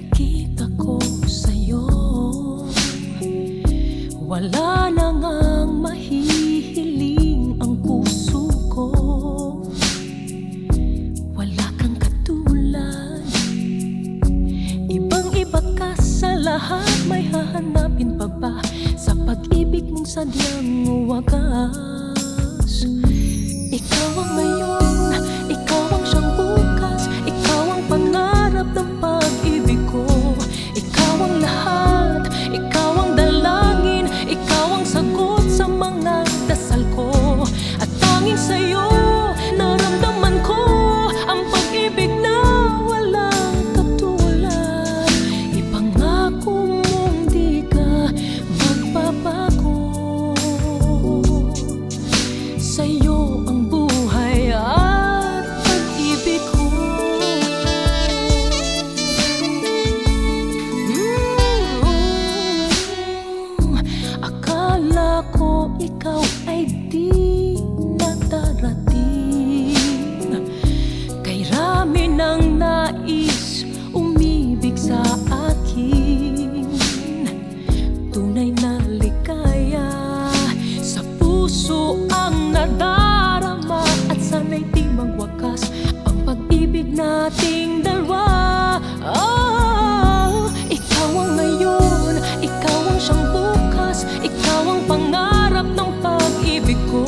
nakita ko sa'yo, wala na ngang mahihiling ang puso ko. Wala kang katulad, ibang-iba ka sa lahat. May hahanapin pa ba sa pag-ibig mong sadyang wagas? Ikaw ang ngayon, ikaw ang siyang bukas, ikaw ang pangarap ng pag-ibig ko. Ikaw ang lahat, ikaw ang dalangin, ikaw ang sagot sa mga dasal ko. At tanging sa'yo naramdaman ko ang pag-ibig na walang katulad. Ipangako mong di ka magbabago, sa'yo ang buhay at pag-ibig ko. Akala ko ikaw ay di na darating, kay rami ng nais umibig sa akin. Tunay na ligaya sa puso ang nadarama, at sana'y di magwakas ang pag-ibig nating dalawa. Oh, ikaw ang ngayon, ikaw ang siyang bukas, ikaw ang pangarap ng pag-ibig ko.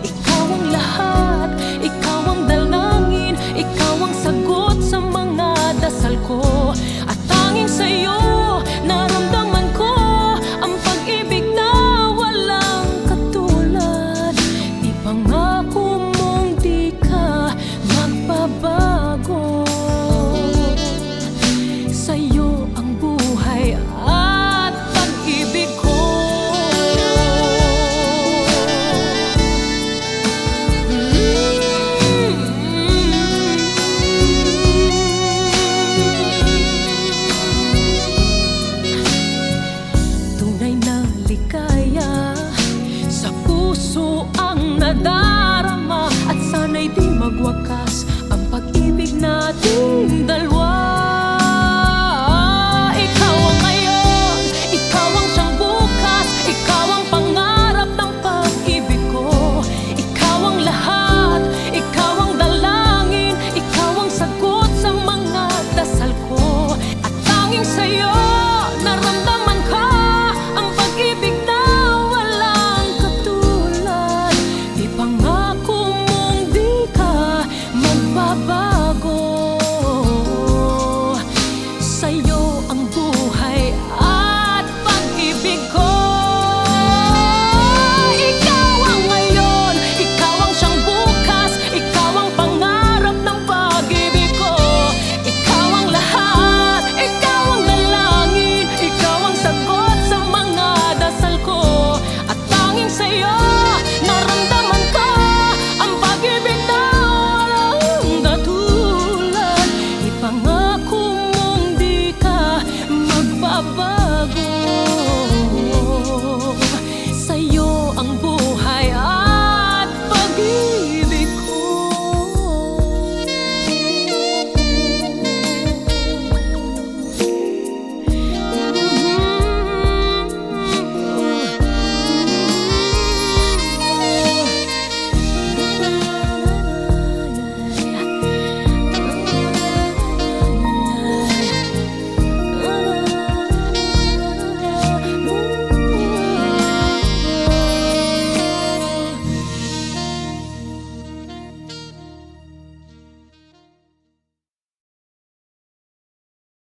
Ikaw ang lahat, ikaw ang dalangin, ikaw ang sagot sa mga dasal ko. At tanging sa'yo naramdaman ko ang pag-ibig na walang katulad. Ipangako mong di ka magbabago, sa'yo ang buhay at pag-ibig ko. Tunay na ligaya sa puso ang nadarama, at sana'y di magwakas ang pag-ibig natin